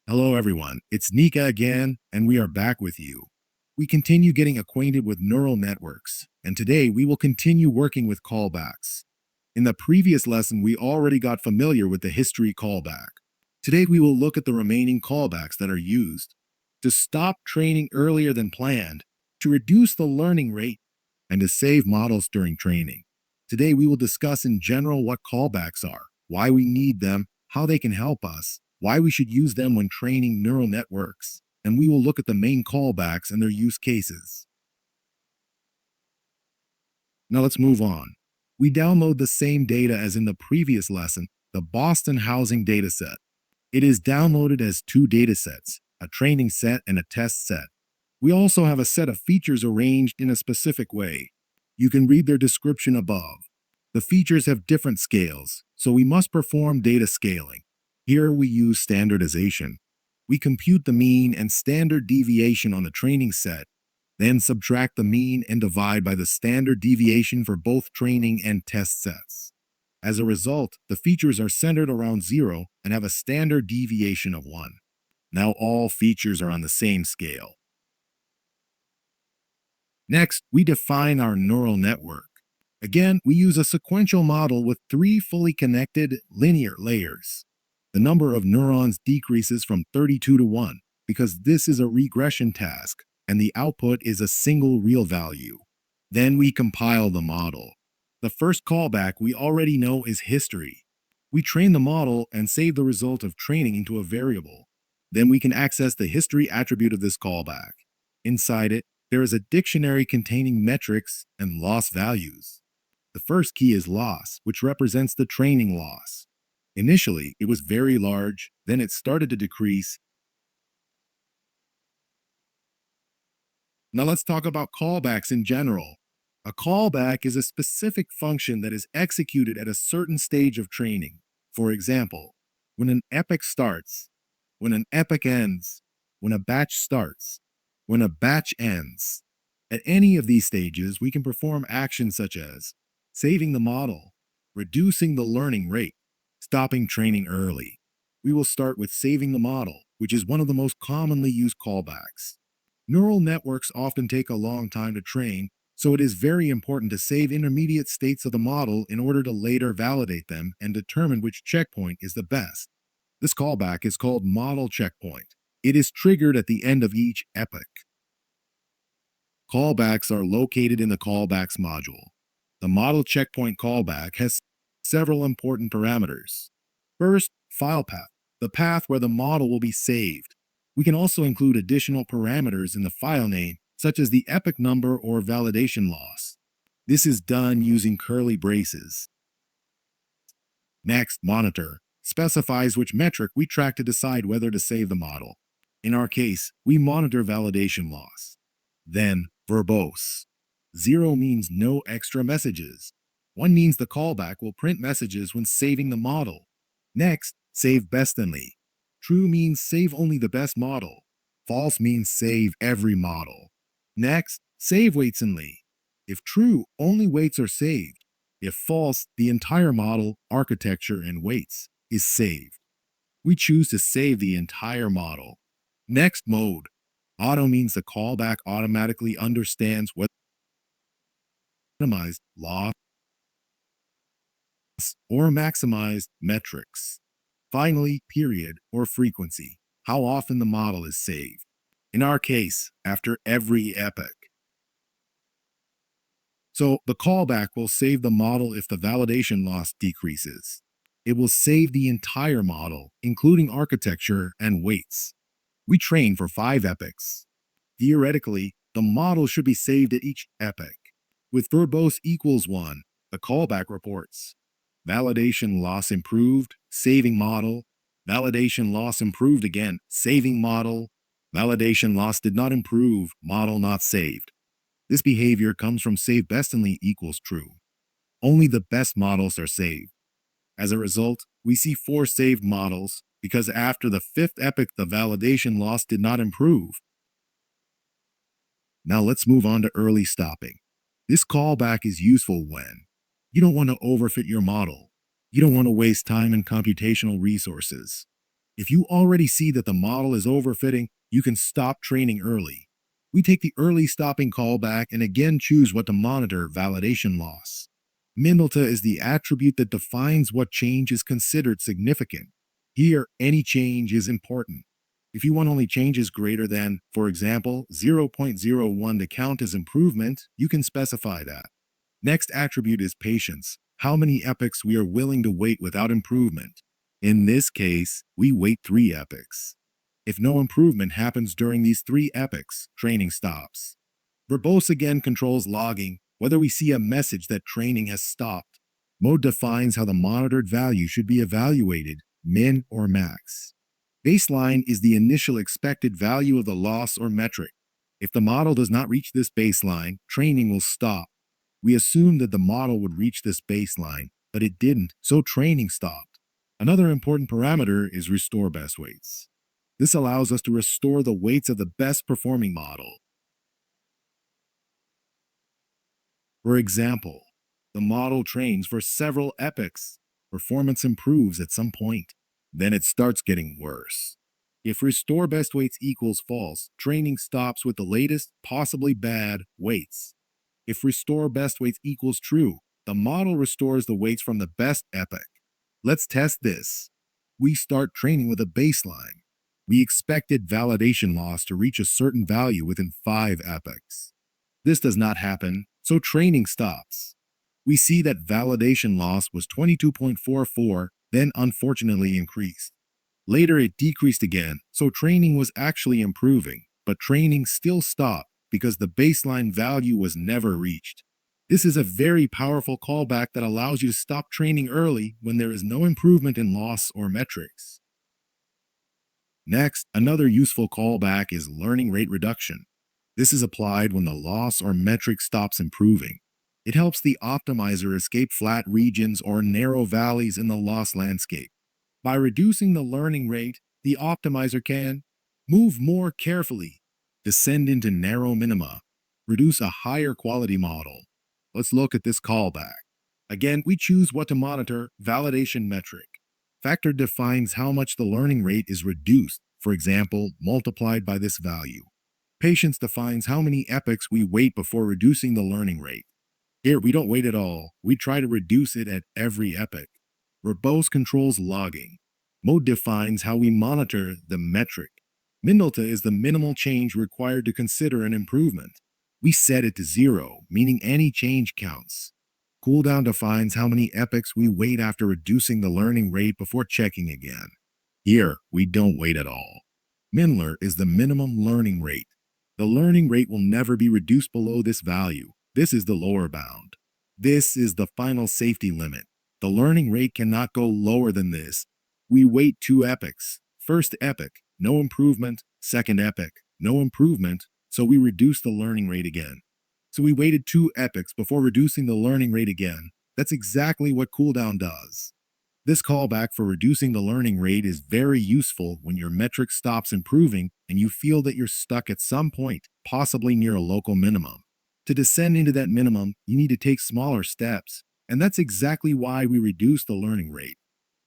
Hello, everyone. It's Nika again, and we are back with you. We continue getting acquainted with neural networks, and today we will continue working with callbacks. In the previous lesson, we already got familiar with the history callback. Today, we will look at the remaining callbacks that are used to stop training earlier than planned, to reduce the learning rate, and to save models during training. Today, we will discuss in general what callbacks are, why we need them, how they can help us, why we should use them when training neural networks, and we will look at the main callbacks and their use cases. Now let's move on. We download the same data as in the previous lesson, the Boston housing dataset. It is downloaded as two datasets, a training set and a test set. We also have a set of features arranged in a specific way. You can read their description above. The features have different scales, so we must perform data scaling. Here we use standardization. We compute the mean and standard deviation on the training set, then subtract the mean and divide by the standard deviation for both training and test sets. As a result, the features are centered around 0 and have a standard deviation of 1. Now all features are on the same scale. Next, we define our neural network. Again, we use a sequential model with 3 fully connected linear layers. The number of neurons decreases from 32 to 1 because this is a regression task and the output is a single real value. Then we compile the model. The first callback we already know is history. We train the model and save the result of training into a variable. Then we can access the history attribute of this callback. Inside it, there is a dictionary containing metrics and loss values. The first key is loss, which represents the training loss. Initially, it was very large, then it started to decrease. Now let's talk about callbacks in general. A callback is a specific function that is executed at a certain stage of training. For example, when an epoch starts, when an epoch ends, when a batch starts, when a batch ends. At any of these stages, we can perform actions such as saving the model, reducing the learning rate, stopping training early. We will start with saving the model, which is one of the most commonly used callbacks. Neural networks often take a long time to train, so it is very important to save intermediate states of the model in order to later validate them and determine which checkpoint is the best. This callback is called ModelCheckpoint. It is triggered at the end of each epoch. Callbacks are located in the Callbacks module. The ModelCheckpoint callback has several important parameters. First, file path, the path where the model will be saved. We can also include additional parameters in the file name, such as the epoch number or validation loss. This is done using curly braces. Next, monitor specifies which metric we track to decide whether to save the model. In our case, we monitor validation loss. Then, verbose. 0 means no extra messages. 1 means the callback will print messages when saving the model. Next, save best only. True means save only the best model. False means save every model. Next, save weights only. If true, only weights are saved. If false, the entire model, architecture, and weights is saved. We choose to save the entire model. Next, mode. Auto means the callback automatically understands whether minimized loss or maximized metrics. Finally, period or frequency, how often the model is saved. In our case, after every epoch. So the callback will save the model if the validation loss decreases. It will save the entire model, including architecture and weights. We train for 5 epochs. Theoretically, the model should be saved at each epoch. With verbose equals 1, the callback reports validation loss improved, saving model, validation loss improved again, saving model, validation loss did not improve, model not saved. This behavior comes from save best only equals true. Only the best models are saved. As a result, we see 4 saved models because after the 5th epoch, the validation loss did not improve. Now let's move on to early stopping. This callback is useful when you don't want to overfit your model. You don't want to waste time and computational resources. If you already see that the model is overfitting, you can stop training early. We take the early stopping callback and again choose what to monitor validation loss. Mindelta is the attribute that defines what change is considered significant. Here, any change is important. If you want only changes greater than, for example, 0.01 to count as improvement, you can specify that. Next attribute is patience, how many epochs we are willing to wait without improvement. In this case, we wait 3 epochs. If no improvement happens during these 3 epochs, training stops. Verbose again controls logging, whether we see a message that training has stopped. Mode defines how the monitored value should be evaluated, min or max. Baseline is the initial expected value of the loss or metric. If the model does not reach this baseline, training will stop. We assumed that the model would reach this baseline, but it didn't, so training stopped. Another important parameter is restore best weights. This allows us to restore the weights of the best performing model. For example, the model trains for several epochs. Performance improves at some point. Then it starts getting worse. If restore best weights equals false, training stops with the latest, possibly bad, weights. If restore best weights equals true, the model restores the weights from the best epoch. Let's test this. We start training with a baseline. We expected validation loss to reach a certain value within 5 epochs. This does not happen, so training stops. We see that validation loss was 22.44, then unfortunately increased. Later it decreased again, so training was actually improving, but training still stopped because the baseline value was never reached. This is a very powerful callback that allows you to stop training early when there is no improvement in loss or metrics. Next, another useful callback is learning rate reduction. This is applied when the loss or metric stops improving. It helps the optimizer escape flat regions or narrow valleys in the loss landscape. By reducing the learning rate, the optimizer can move more carefully, descend into narrow minima, produce a higher quality model. Let's look at this callback. Again, we choose what to monitor, validation metric. Factor defines how much the learning rate is reduced, for example, multiplied by this value. Patience defines how many epochs we wait before reducing the learning rate. Here, we don't wait at all. We try to reduce it at every epoch. Verbose controls logging. Mode defines how we monitor the metric. Mindelta is the minimal change required to consider an improvement. We set it to 0, meaning any change counts. Cooldown defines how many epochs we wait after reducing the learning rate before checking again. Here, we don't wait at all. Minler is the minimum learning rate. The learning rate will never be reduced below this value. This is the lower bound. This is the final safety limit. The learning rate cannot go lower than this. We wait 2 epochs. First epoch, no improvement. Second epoch, no improvement. So we reduce the learning rate again. So we waited 2 epochs before reducing the learning rate again. That's exactly what cooldown does. This callback for reducing the learning rate is very useful when your metric stops improving and you feel that you're stuck at some point, possibly near a local minimum. To descend into that minimum, you need to take smaller steps, and that's exactly why we reduce the learning rate.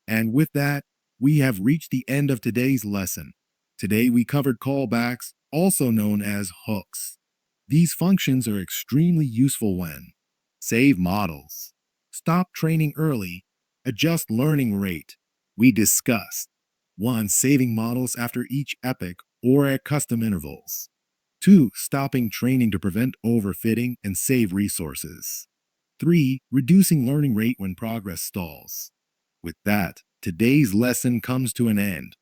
And with that, we have reached the end of today's lesson. Today we covered callbacks, also known as hooks. These functions are extremely useful when save models, stop training early, adjust learning rate. We discussed 1. Saving models after each epoch or at custom intervals. 2. Stopping training to prevent overfitting and save resources. 3. Reducing learning rate when progress stalls. With that, today's lesson comes to an end.